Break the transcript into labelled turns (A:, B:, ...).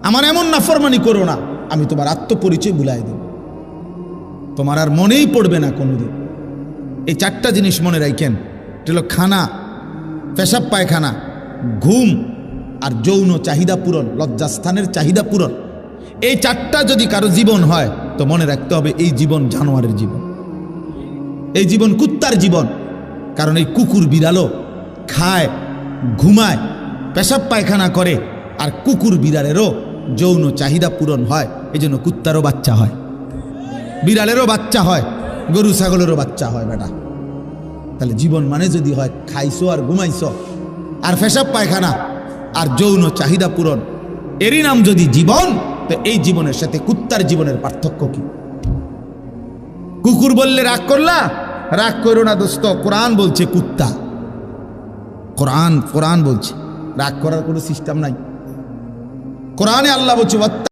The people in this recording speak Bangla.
A: আমার এমন নাফরমানি করো না, আমি তোমার আত্মপরিচয় ভুলাই দেব, তোমার আর মনেই পড়বে না কোনোদিন। এই চারটা জিনিস মনে রাখেন, এটা হলো খানা, পেশাব পায়খানা, ঘুম আর যৌন চাহিদা পূরণ, লজ্জাস্থানের চাহিদা পূরণ। এই চারটা যদি কারো জীবন হয় তো মনে রাখতে হবে এই জীবন জানোয়ারের জীবন, এই জীবন কুত্তার জীবন। কারণ এই কুকুর বিড়ালও খায়, ঘুমায়, পেশাব পায়খানা করে, আর কুকুর বিড়ালেরও যৌন চাহিদা পূরণ হয়। এই জন্য কুত্তারও বাচ্চা হয়, বিড়ালেরও বাচ্চা হয়, গরু ছাগলেরও বাচ্চা হয় বেটা। তাহলে জীবন মানে যদি হয় খাইছো আর ঘুমাইছো আর পেশাব পায়খানা আর যৌন চাহিদা পূরণ, এরই নাম যদি জীবন, তো এই জীবনের সাথে কুত্তার জীবনের পার্থক্য কি? কুকুর বললে রাগ করলা, রাগ করো না দোস্ত, কোরআন বলছে কুত্তা, কোরআন বলছে রাগ করার কোনো সিস্টেম নাই। কোরআনে আল্লাহ বলছে